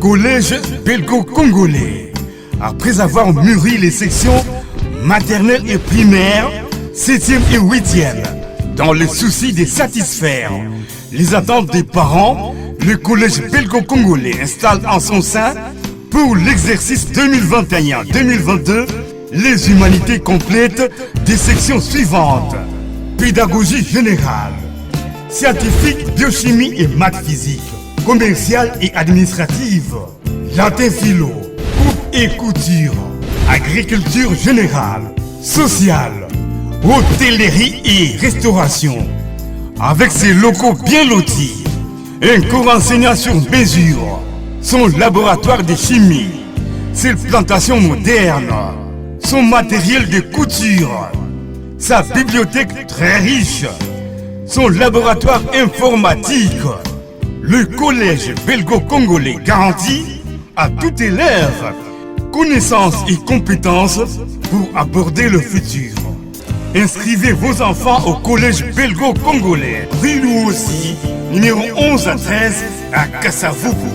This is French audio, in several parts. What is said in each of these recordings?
Collège belgo-congolais. Après avoir mûri les sections maternelles et primaires, 7e et 8e, dans le souci de satisfaire les attentes des parents, le Collège belgo-congolais installe en son sein, pour l'exercice 2021-2022, les humanités complètes des sections suivantes: pédagogie générale, scientifique, biochimie et maths physique, commerciale et administrative, latin philo, coupe et couture, agriculture générale, sociale, hôtellerie et restauration. Avec ses locaux bien lotis, un cours enseignant sur mesure, son laboratoire de chimie, ses plantations modernes, son matériel de couture, sa bibliothèque très riche, son laboratoire informatique. Le collège belgo-congolais garantit à tout élève connaissances et compétences pour aborder le futur. Inscrivez vos enfants au collège belgo-congolais, rue Louossi, numéro 11 à 13 à Kassavubu,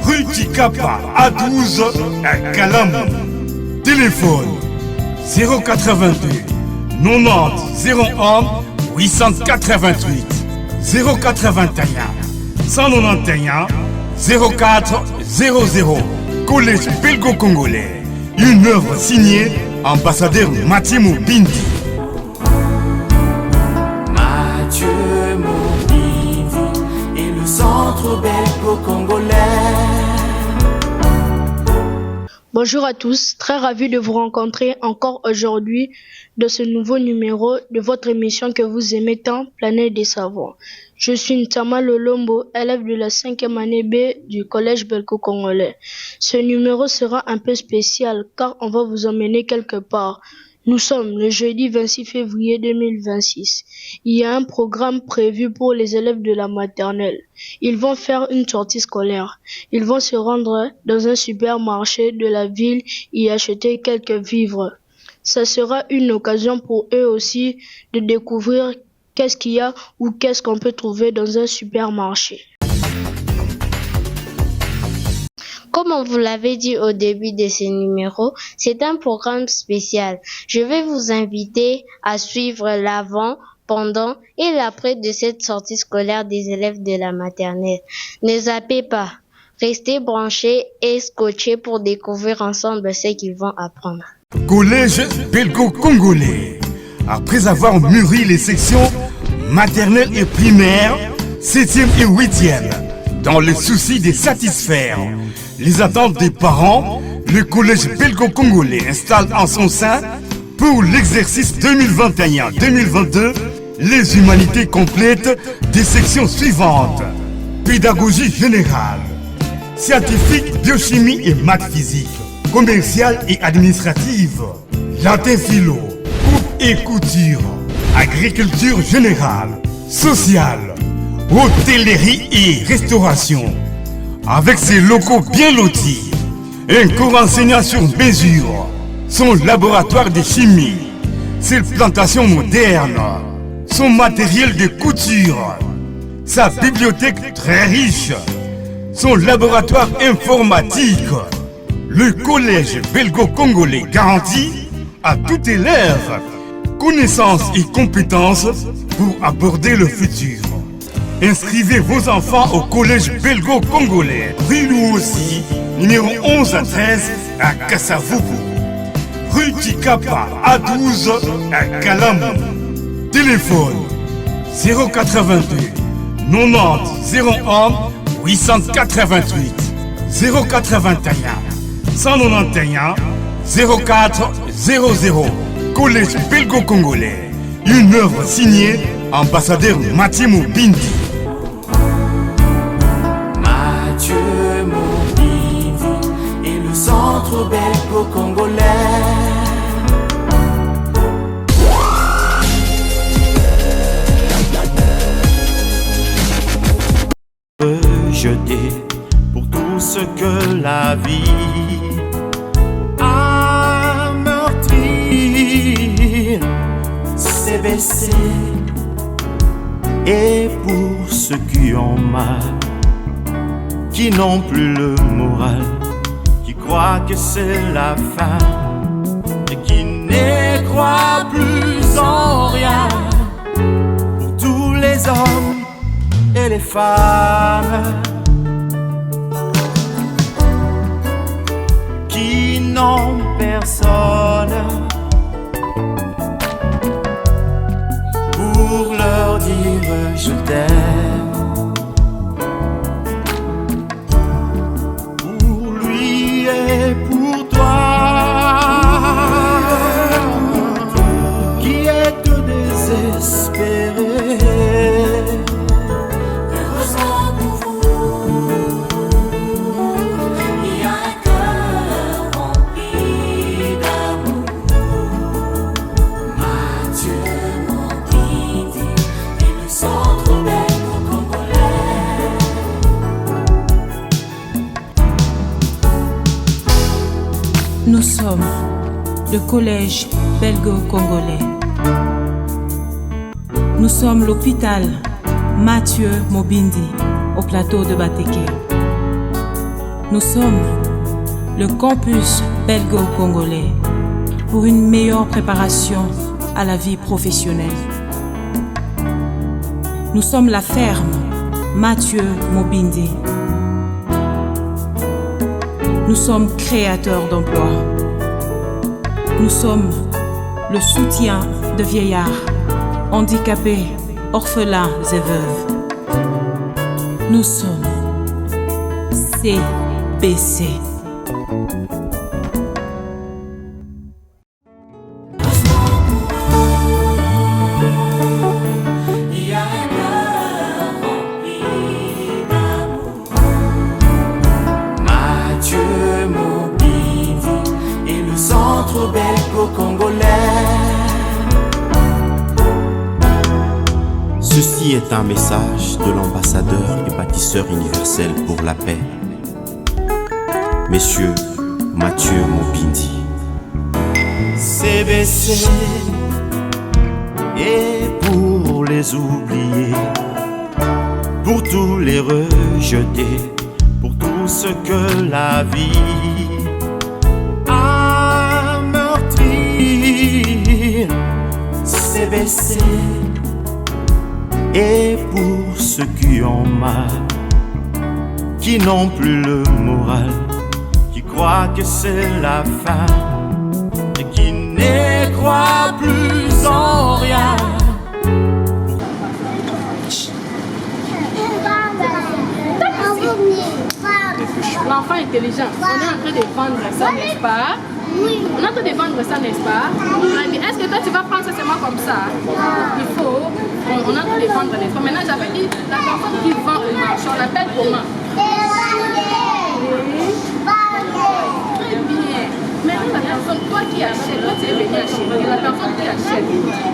rue Tikapa à 12 à Kalamou. Téléphone 082 90 01 888 081 191 04 00. Collège belgo-congolais, une œuvre signée ambassadeur Mathieu Moubindi. Mathieu Moubindi et le centre belgo-congolais. Bonjour à tous, très ravi de vous rencontrer encore aujourd'hui dans ce nouveau numéro de votre émission que vous aimez tant, Planète des Savants. Je suis Ntama Lolombo, élève de la 5e année B du collège belgo-congolais. Ce numéro sera un peu spécial car on va vous emmener quelque part. Nous sommes le jeudi 26 février 2026. Il y a un programme prévu pour les élèves de la maternelle. Ils vont faire une sortie scolaire. Ils vont se rendre dans un supermarché de la ville et acheter quelques vivres. Ça sera une occasion pour eux aussi de découvrir qu'est-ce qu'il y a ou qu'est-ce qu'on peut trouver dans un supermarché. Comme on vous l'avait dit au début de ce numéro, c'est un programme spécial. Je vais vous inviter à suivre l'avant, pendant et l'après de cette sortie scolaire des élèves de la maternelle. Ne zappez pas, restez branchés et scotchés pour découvrir ensemble ce qu'ils vont apprendre. Collège belgo-congolais. Après avoir mûri les sections maternelles et primaires, 7e et 8e, dans le souci de satisfaire les attentes des parents, le Collège belgo-congolais installe en son sein, pour l'exercice 2021-2022, les humanités complètes des sections suivantes: pédagogie générale, scientifique, biochimie et maths physique, commerciale et administrative, latin philo, coupe et couture, agriculture générale, sociale, hôtellerie et restauration. Avec ses locaux bien lotis, un cours enseignant sur mesure, son laboratoire de chimie, ses plantations modernes, son matériel de couture, sa bibliothèque très riche, son laboratoire informatique. Le collège belgo-congolais garantit à tout élève connaissances et compétences pour aborder le futur. Inscrivez vos enfants au collège belgo-congolais, rue Louossi, numéro 11 à 13 à Kassavubu, rue Tikapa à 12 à Kalamou. Téléphone 082 90 01 888 081 191 04 00. Collège belgo-congolais, une œuvre signée ambassadeur Mathieu Moubindi. Mathieu Moubindi et le centre belgo-congolais. Jeter pour tout ce que la vie a meurtri, s'est baissé, et pour ceux qui ont mal qui n'ont plus le moral, qui croient que c'est la fin et qui ne croient plus en rien. Pour tous les hommes et les femmes qui n'ont personne pour leur dire je t'aime. Pour lui et pour toi qui êtes désespérés. Heureusement pour vous, il y a un cœur rempli d'amour. Mathieu Mobindi et le centre belgo-congolais. Nous sommes le collège belgo-congolais. Nous sommes l'hôpital Mathieu Mobindi au plateau de Bateke. Nous sommes le campus belgo-congolais pour une meilleure préparation à la vie professionnelle. Nous sommes la ferme Mathieu Mobindi. Nous sommes créateurs d'emplois. Nous sommes le soutien de vieillards, handicapés, orphelins et veuves. Nous sommes CBC. Il y a un cœur rempli d'amour. Mathieu Mobindi et le centre belgo-congolais. Ceci est un message de l'ambassadeur et bâtisseur universel pour la paix, Monsieur Mathieu Mobindi. CBC et pour les oubliés, pour tous les rejetés, pour tout ce que la vie a meurtri. CBC et pour ceux qui ont mal, qui n'ont plus le moral, qui croient que c'est la fin et qui ne croient plus en rien. L'enfant intelligent, on est en train de vendre ça, n'est-ce pas? Oui. On est en train de vendre ça, n'est-ce pas? Est-ce que toi tu vas prendre ça seulement comme ça? Il faut. On est en train de vendre, n'est-ce pas? Maintenant j'avais dit, la personne qui vend le marché, on l'appelle comment? Très bien. Maintenant la personne, toi qui achètes, toi tu es venu acheter, la personne qui achète,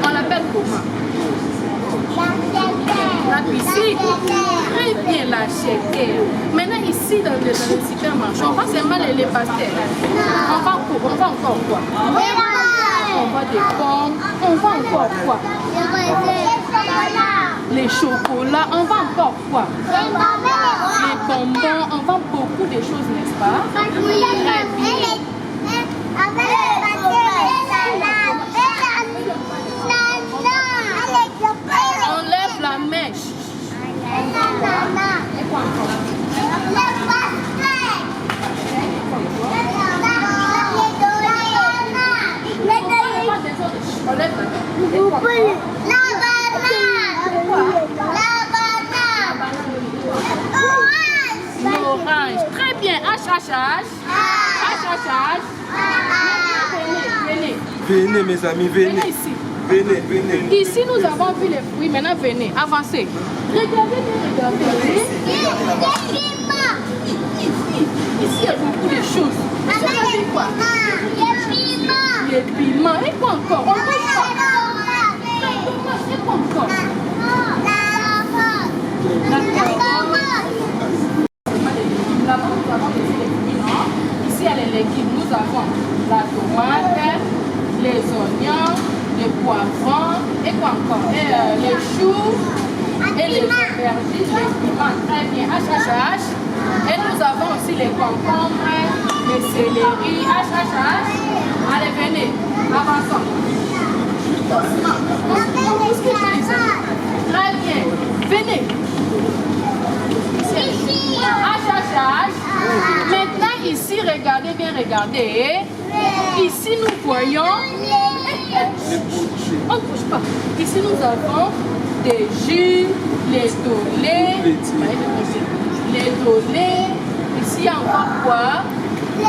on l'appelle comment? La piscine. Très bien, l'acheter. Maintenant ici dans le supermarché, on vend seulement les pastels. On vend encore quoi? On vend des pommes. On vend encore quoi? Les chocolats. On vend encore quoi? Les bonbons. On vend beaucoup de choses, n'est-ce pas? Très bien. On lève la mèche. Et quoi encore? On lève l'orange. Très bien. H. Venez mes amis, venez. Ici. Venez. Ici, nous avons vu les fruits. Maintenant, venez, avancez. Regardez. Ici, il y a beaucoup de choses. Ici, on a dit quoi? Les piments. Et quoi encore? On peut pas. Et quoi encore? Là-bas, nous avons des légumes. Ici, il y a les légumes. Nous avons la tomate, les oignons, les poivrons, et quoi encore? Et les choux, et les aubergines, les piments, très bien, H. Et nous avons aussi les concombres, les céleri, H. Allez, venez, avançons. Doucement, on bouscule pas les amis. Très bien, venez. H. Maintenant, ici, regardez bien, regardez. Ici, nous voyons... On ne bouge pas. Ici, nous avons des jus, les dolés. Les dolés. Ici, il y a encore quoi? Nous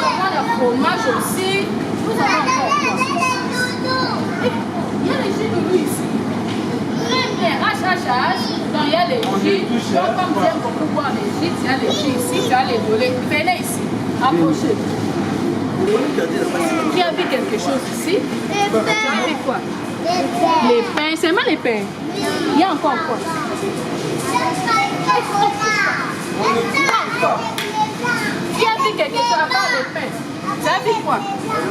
avons le fromage aussi. Nous avons encore quoi? Il y a les jus de loup ici. Très bien. H. Donc, il y a les jus. Donc, comme j'aime beaucoup boire les jus, il y a les jus ici, il y a les dolés. Venez ici. Approchez. Qui a vu quelque chose ici? Tu as vu quoi? Les pains, seulement les pains. Il y a encore quoi? Qui a vu quelque chose à part les pains? Tu as vu quoi?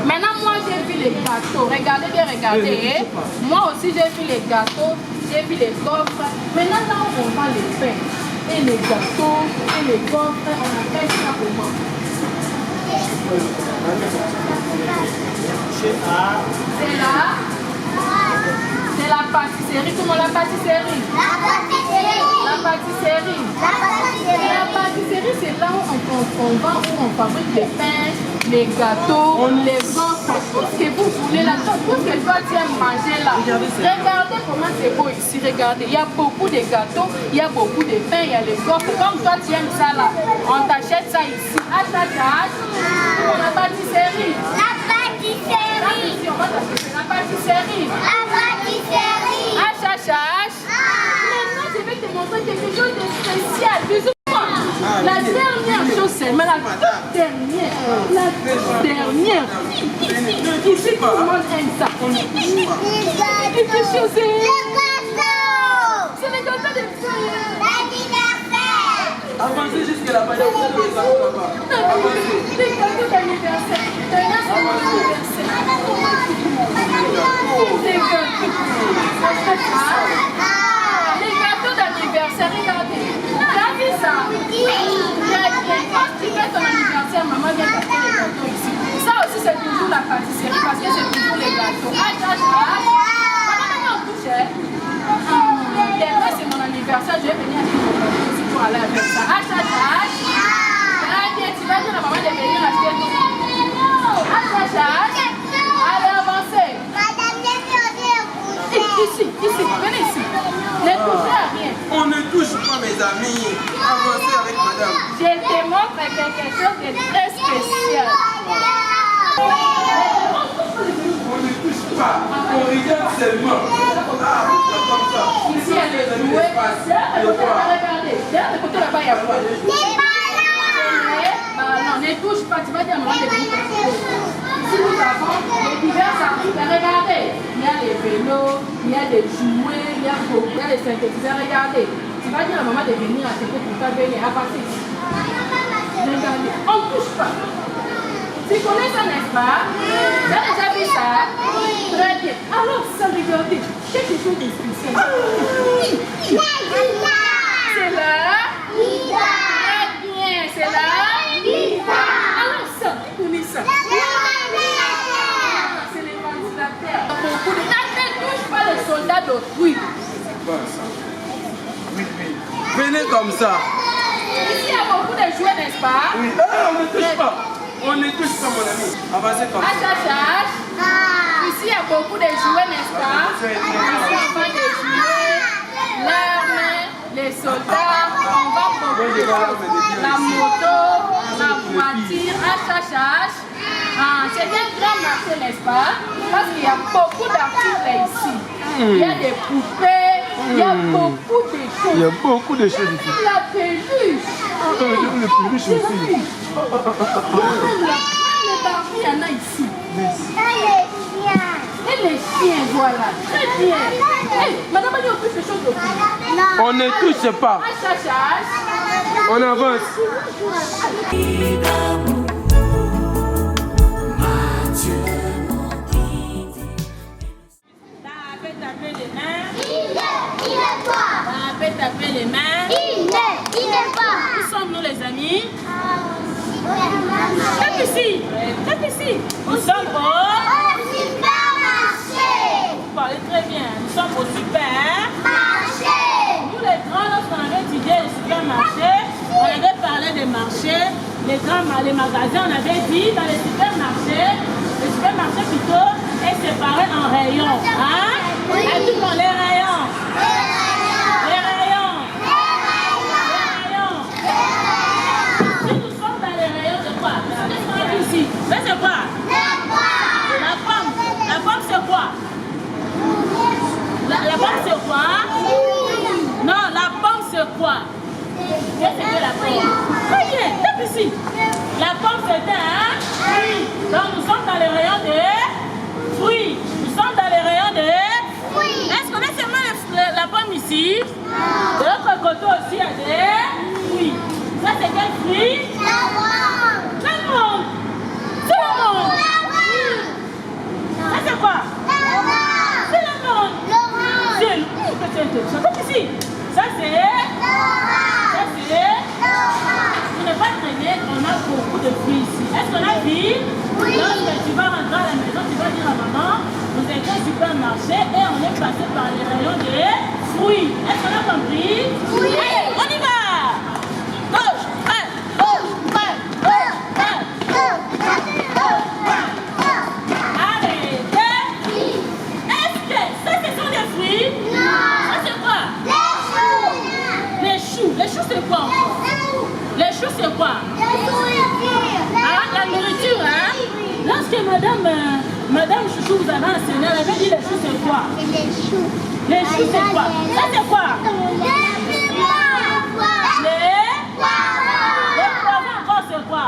Maintenant, moi j'ai vu les gâteaux. Regardez bien, regardez. Moi aussi j'ai vu les gâteaux, j'ai vu les coffres. Maintenant, là où on vend les pains et les gâteaux et les coffres, on appelle ça comment? C'est la pâtisserie. Comment la pâtisserie? La pâtisserie, c'est là où on vend, où on fabrique les pains, les gâteaux, les gaufres, tout ce que vous voulez là, tout ce que toi tu aimes manger là. Regardez comment c'est beau ici, regardez. Il y a beaucoup de gâteaux, il y a beaucoup de pains, il y a les gaufres. Comme toi tu aimes ça là, on t'achète ça ici. À ta cage, pour la pâtisserie. La pâtisserie. On va t'acheter la pâtisserie. H. Maintenant, je vais te montrer quelque chose de spécial. Bisous-moi. La dernière chose, c'est la dernière. Ici, tout le monde aime ça. Quelque chose. C'est le gâteau de Avancez jusqu'à la panne. Les gâteaux d'anniversaire. D'ailleurs, c'est mon anniversaire. Les gâteaux d'anniversaire, regardez. Tu as vu ça? Quand tu fais ton anniversaire, maman vient t'acheter les gâteaux ici. Ça aussi, c'est toujours la pâtisserie parce que c'est toujours les gâteaux. Maman, on touche. Demain, c'est mon anniversaire. Je vais venir acheter mon gâteau ici pour aller avec ça. Très bien, tu vas dire à maman de venir acheter ton gâteau. Allez, avancez. Ici, venez ici. Ne touchez à rien. On ne touche pas, mes amis. Avancez avec madame. Je te montre quelque chose de très spécial. On ne touche pas. On regarde seulement. Comme ça. Ici, il y a les jouets. Regardez. Derrière le côté là-bas, il y a quoi? Non, ne touche pas. Tu vas dire à maman de venir. Ici, nous avons les divers articles. Regardez. Il y a les vélos, il y a des jouets, il y a les synthétiseurs. Regardez. Tu vas dire à maman de venir acheter pour toi. Venez, avancez. Regardez. On ne touche pas. Tu connais ça, n'est-ce pas? Tu as déjà vu ça? Très bien. Alors, ça, regardez. Quelque chose de spécial. C'est là? Très bien. C'est là? Alors, ça, tu connais ça? C'est les ventilateurs. Beaucoup de... Ne touche pas les soldats d'autrui. Venez comme ça. Ici, il y a beaucoup de jouets, n'est-ce pas? Oui. On ne touche pas. On ne touche pas, mon ami. Avancez comme ça. Ici, il y a beaucoup de jouets, n'est-ce pas? Ici, on vend des jouets, l'arme, les soldats, on vend beaucoup de choses. La moto, la voiture, c'est un grand marché, n'est-ce pas? Parce qu'il y a beaucoup d'articles ici. Il y a des poupées, il y a beaucoup de choses. Il y a beaucoup de choses ici. La peluche. Le peluche aussi. Le parfum, il y en a ici. Et les chiens, voilà. Très bien. Hey, madame, il y a plus de choses. On ne touche pas. On avance. On peut taper les mains. Où sommes-nous les amis? Tape ici. Nous sommes au supermarché. Vous parlez très bien. Nous sommes au supermarché. Nous les grands, lorsqu'on avait étudié le supermarché, on avait parlé des marchés, les magasins, on avait dit dans les supermarchés, le supermarché plutôt est séparé en rayons. Hein? Et tout dans les rayons. Les rayons. Si nous sommes dans les rayons de quoi? Qu'est-ce qu'on a ici? C'est quoi? La pomme. La pomme c'est quoi? La pomme c'est quoi? Non, la pomme c'est quoi? Qu'est-ce que c'est la pomme? Très bien, tape ici. La pomme c'est un fruit. Donc nous sommes dans les rayons des fruits. Nous sommes dans les rayons des fruits. Est-ce qu'on a seulement la pomme ici? De l'autre côté aussi il y a des fruits. Ça c'est quel fruit? L'amande. C'est l'amande. Ça c'est quoi? C'est l'amande. C'est ici. Ça c'est. Tu n'es pas traîné, on a beaucoup de fruits ici. Est-ce qu'on a vu? Oui. Lorsque tu vas rentrer à la maison, tu vas dire à maman, nous étions au supermarché et on est passé par les rayons des fruits. Est-ce qu'on a compris? Oui. Allez, on y va. Gauche, droite, allez, est-ce que ça, ce sont des fruits? Non. Ça, c'est quoi? Les choux. Les choux, c'est quoi encore? Les choux, c'est quoi? Ah, la nourriture, hein? Lorsque madame Chouchou vous avait enseigné, elle avait dit les choux, c'est quoi? Les choux, c'est quoi? Ça, c'est quoi? Les poivrons, encore, c'est quoi?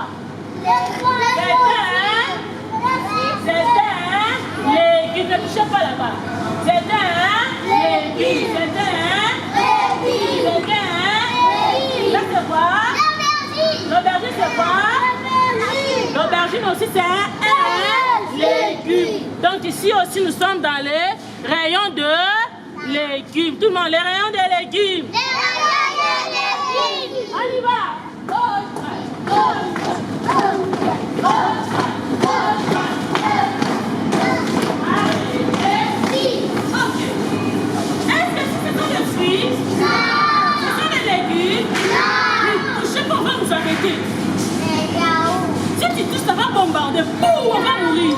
C'est un légume. Ne touchez pas là-bas. C'est un légume. Là, c'est quoi? L'aubergine, c'est quoi? L'aubergine aussi, c'est un légume. Donc ici aussi, nous sommes dans les rayons de légumes. Tout le monde, les rayons de légumes. On y va. Est-ce que ce sont des fruits? Ce sont des légumes? Touchez pas, on va nous arrêter. Si tu touches, ça va bombarder. Boum, on va mourir.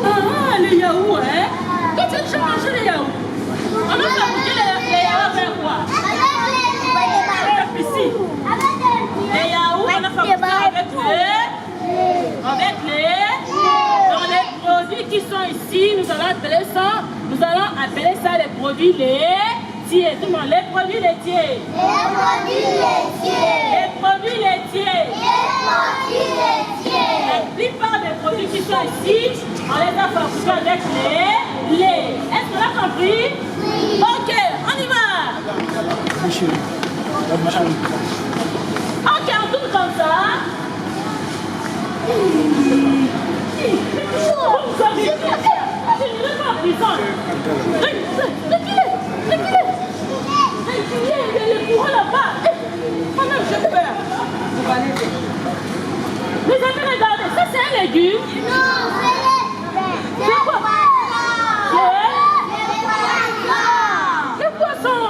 Ah, les yaourts, hein? Toi, tu as déjà mangé les yaourts? On va fabriquer les yaourts avec quoi? Ici. Les yaourts, on a fabriqué avec les. Dans les produits qui sont ici, nous allons appeler ça les produits laitiers. Tout le monde, les produits laitiers. Les produits laitiers. La plupart des produits qui sont ici, on les a fabriqués avec les laits. Est-ce qu'on a compris? Oui. Ok, on y va. Ok, on tourne comme ça. Vous savez, je ne vais pas en prison. Les courants là-bas. Quand même, j'ai peur. Les amis, regardez, ça c'est un légume. C'est quoi? C'est poisson.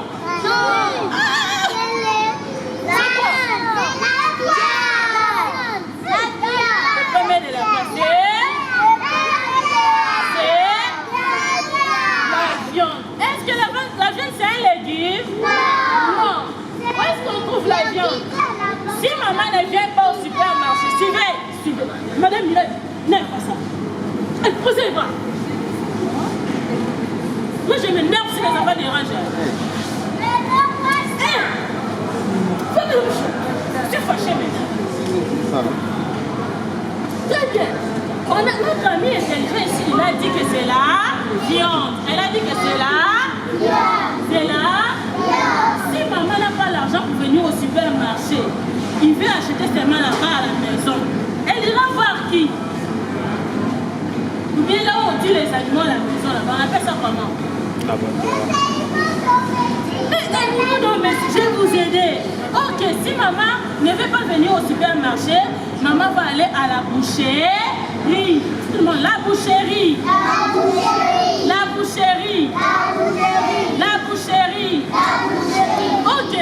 Est-ce que la viande c'est un légume? Non. Où est-ce qu'on trouve la viande? Si maman ne vient pas au supermarché, suivez. Madame Mireille, n'aime pas ça. Posez les bras. Moi je m'énerve si les enfants dérangent. Faites le bouchon. Je suis fâchée maintenant. Très bien. Notre ami intelligent ici, il a dit que c'est la viande. Elle a dit que c'est la Si maman n'a pas l'argent pour venir au supermarché, il veut acheter seulement là-bas à la maison. Elle ira voir qui? Ou bien là où on dit les animaux à la maison, là-bas, on appelle ça comment? Non, mais je vais vous aider. Ok, si maman ne veut pas venir au supermarché, maman va aller à la boucherie. Tout le monde, la boucherie. La boucherie. La boucherie. Ok,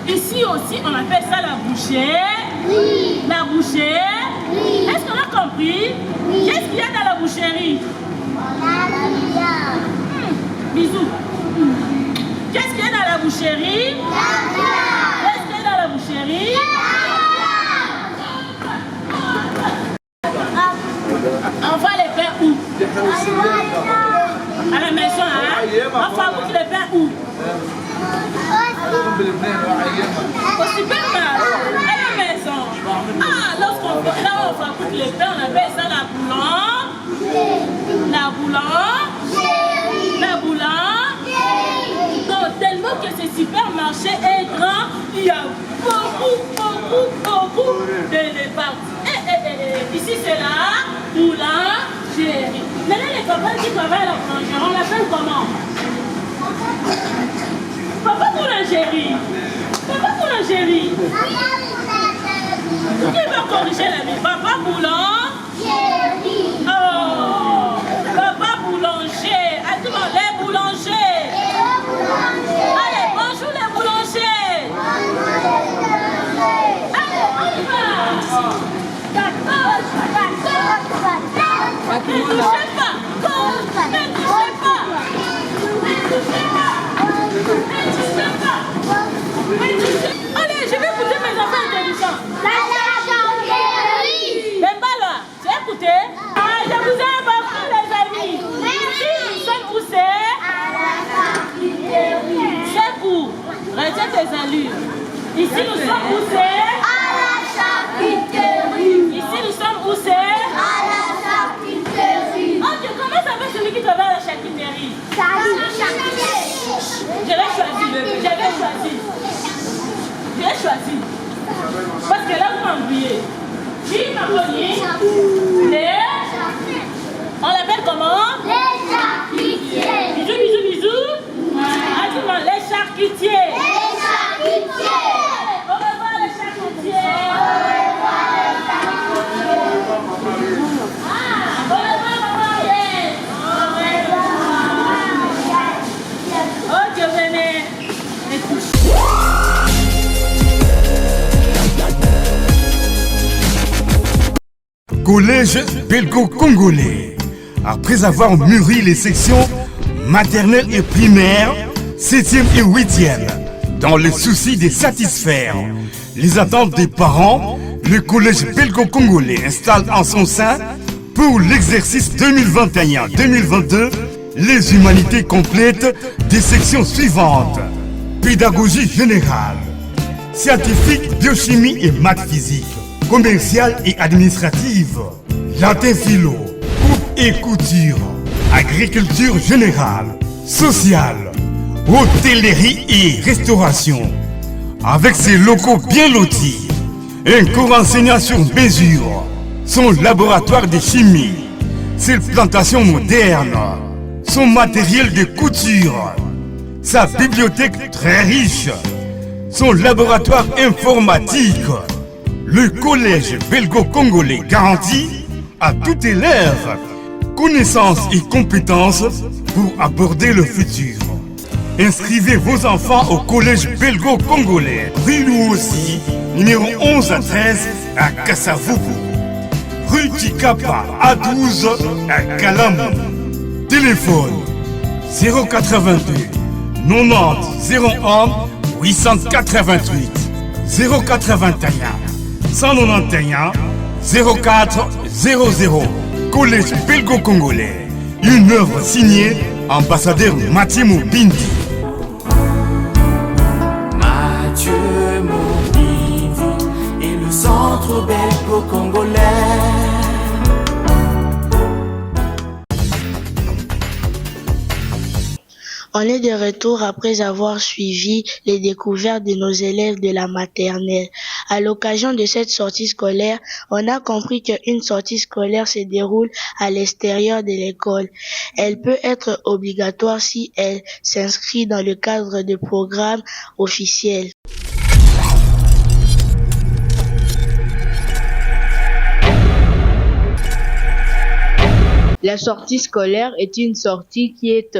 ici aussi on appelle ça la boucherie. La boucherie. Est-ce qu'on a compris? Qu'est-ce qu'il y a dans la boucherie? Bisous. Qu'est-ce qu'il y a dans la boucherie? Qu'est-ce qu'il y a dans la boucherie? On va les pains où? À la maison, hein? On va goûter les pains où? Au supermarché, à la maison. Ah, lorsqu'on va là, on va goûter les pains, on appelle ça la boulangerie. La boulangerie. La boulangerie. Donc, tellement que ce supermarché est grand, il y a beaucoup de départs. Ici, c'est la boulangerie. Maintenant, les copains qui travaillent à la boulangerie, on l'appelle comment? Papa boulangerie. Papa boulangerie. Qui va corriger la vie? Papa boulangerie. Oh, papa boulanger. Attends, les boulangers. Allez, bonjour les boulangers. Allez, on y va. Ne touchez pas. Ne touchez pas. Ne touchez pas. Allez, je vais écouter mes enfants intelligents. La chanterie. Les balles, tu as écouté? Ah, je vous ai apporté les amis. Ici, nous sommes poussés. C'est où? Retiens tes allures. Ici, nous sommes poussés. À la charcuterie. Ici, nous sommes poussés. À la charcuterie. Ok, comment s'appelle celui qui travaille à la charcuterie? J'avais choisi. Parce que là, vous m'embrouillez. Qui m'a cogné? On l'appelle comment? Les charcutiers. Bisous. Dis-moi, les charcutiers. Au revoir, les charcutiers. Au revoir, maman. Ok, venez. Collège belgo-congolais. Après avoir mûri les sections maternelles et primaires, 7e et 8e, dans le souci de satisfaire les attentes des parents, le collège belgo-congolais installe en son sein, pour l'exercice 2021-2022, les humanités complètes des sections suivantes: pédagogie générale, scientifique, biochimie et maths physique, commerciale et administrative, latin philo, coupe et couture, agriculture générale, sociale, hôtellerie et restauration. Avec ses locaux bien lotis, un cours enseignant sur mesure, son laboratoire de chimie, ses plantations modernes, son matériel de couture, sa bibliothèque très riche, son laboratoire informatique. Le collège belgo-congolais garantit à tout élève connaissances et compétences pour aborder le futur. Inscrivez vos enfants au collège belgo-congolais, rue Louossi, numéro 11 à 13 à Kassavubu, rue Tikapa A12 à Kalamou. Téléphone 082 90 01 888 081 191 04 00. Collège belgo-congolais. Une œuvre signée ambassadeur Mathieu Mobindi. Mathieu Mobindi et le centre belgo-congolais. On est de retour après avoir suivi les découvertes de nos élèves de la maternelle. À l'occasion de cette sortie scolaire, on a compris qu'une sortie scolaire se déroule à l'extérieur de l'école. Elle peut être obligatoire si elle s'inscrit dans le cadre de programmes officiels. La sortie scolaire est une sortie qui est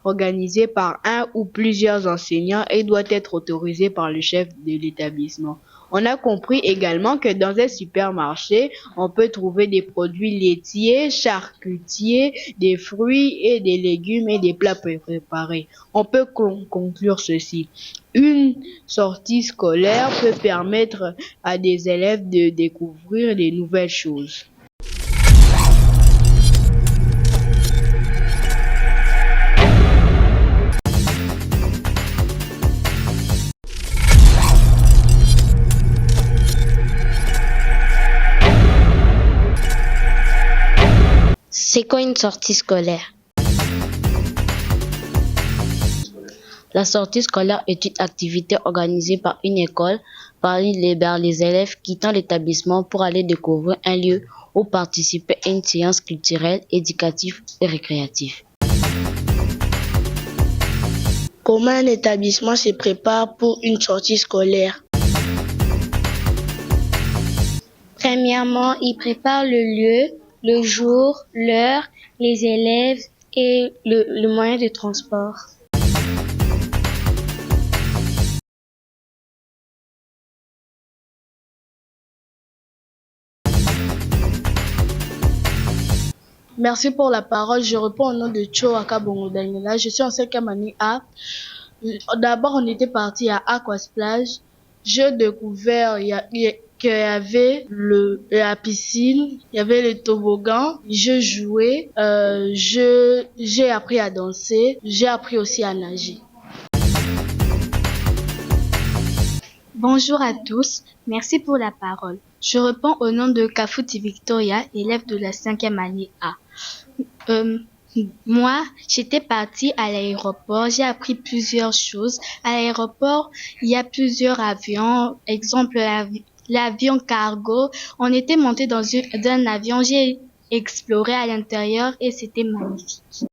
organisée par un ou plusieurs enseignants et doit être autorisée par le chef de l'établissement. On a compris également que dans un supermarché, on peut trouver des produits laitiers, charcutiers, des fruits et des légumes et des plats préparés. On peut conclure ceci. Une sortie scolaire peut permettre à des élèves de découvrir de nouvelles choses. C'est quoi une sortie scolaire? La sortie scolaire est une activité organisée par une école par les élèves quittant l'établissement pour aller découvrir un lieu ou participer à une séance culturelle, éducative et récréative. Comment un établissement se prépare pour une sortie scolaire? Premièrement, il prépare le lieu, le jour, l'heure, les élèves et le moyen de transport. Merci pour la parole. Je réponds au nom de Choaka Bongo Daniela. Je suis en 5e année A. D'abord, on était parti à Aquasplash. J'ai découvert qu'il y avait la piscine, il y avait le toboggan. Je jouais, j'ai appris à danser, j'ai appris aussi à nager. Bonjour à tous, merci pour la parole. Je réponds au nom de Kafuti Victoria, élève de la 5e année A. Moi, j'étais partie à l'aéroport, j'ai appris plusieurs choses. À l'aéroport, il y a plusieurs avions, exemple l'avion cargo. On était monté dans un avion, j'ai exploré à l'intérieur et c'était magnifique.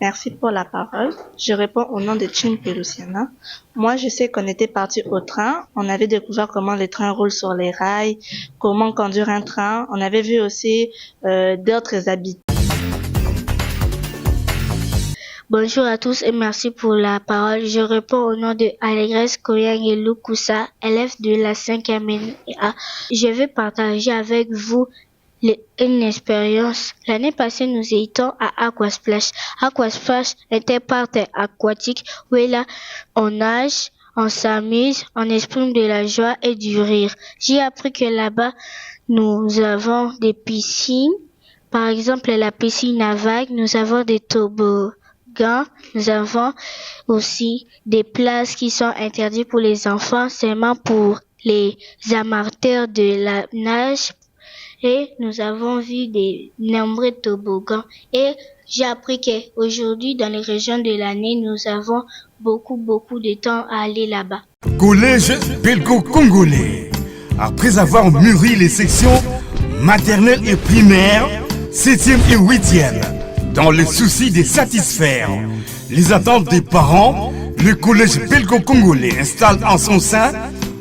Merci pour la parole. Je réponds au nom de Chin Pelusiana. Moi, je sais qu'on était parti au train. On avait découvert comment les trains roulent sur les rails, comment conduire un train. On avait vu aussi d'autres habitants. Bonjour à tous et merci pour la parole. Je réponds au nom de Allégresse Koyangelu Koussa, élève de la 5e année A. Je vais partager avec vous une expérience. L'année passée, nous étions à Aquasplash. Aquasplash est un parc aquatique où là, on nage, on s'amuse, on exprime de la joie et du rire. J'ai appris que là-bas, nous avons des piscines. Par exemple, la piscine à vagues, nous avons des toboggans, nous avons aussi des places qui sont interdites pour les enfants, seulement pour les amateurs de la nage. Et nous avons vu des nombreux toboggans. Et j'ai appris qu'aujourd'hui, dans les régions de l'année, nous avons beaucoup de temps à aller là-bas. Collège belgo-congolais. Après avoir mûri les sections maternelles et primaires, 7e et 8e, dans le souci de satisfaire les attentes des parents, le collège belgo-congolais installe en son sein,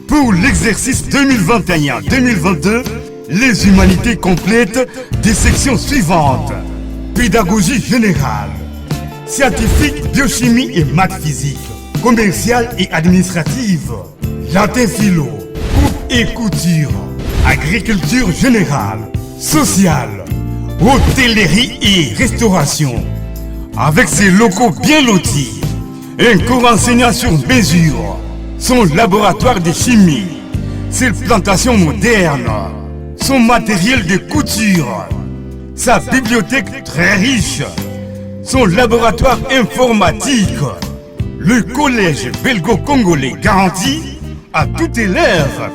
pour l'exercice 2021-2022, les humanités complètes des sections suivantes. Pédagogie générale, scientifique, biochimie et maths physique, commerciale et administrative, latin philo, coupe et couture, agriculture générale, sociale, hôtellerie et restauration. Avec ses locaux bien lotis, un cours enseignant sur mesure, son laboratoire de chimie, ses plantations modernes, son matériel de couture, sa bibliothèque très riche, son laboratoire informatique. Le collège belgo-congolais garantit à tout élève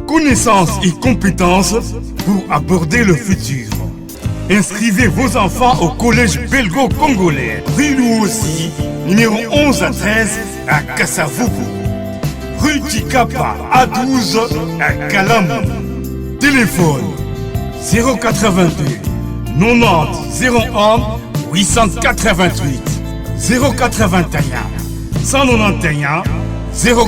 connaissances et compétences pour aborder le futur. Inscrivez vos enfants au collège belgo-congolais, rue Louossi, numéro 11 à 13 à Kassavubu. rue Tikapa A12 à Kalamou. Téléphone 082 90 01 888 081 191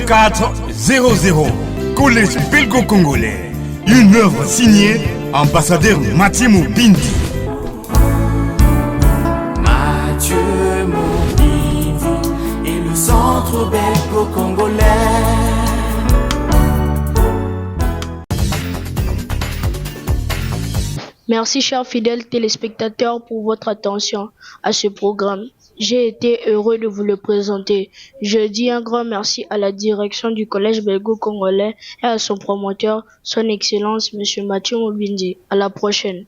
04 00. Collège belgo-congolais. Une œuvre signée ambassadeur Mathieu Mobindi. Mathieu Mobindi et le centre belgo-congolais. Merci chers fidèles téléspectateurs pour votre attention à ce programme. J'ai été heureux de vous le présenter. Je dis un grand merci à la direction du Collège belgo-congolais et à son promoteur, son Excellence Monsieur Mathieu Mobindi. À la prochaine.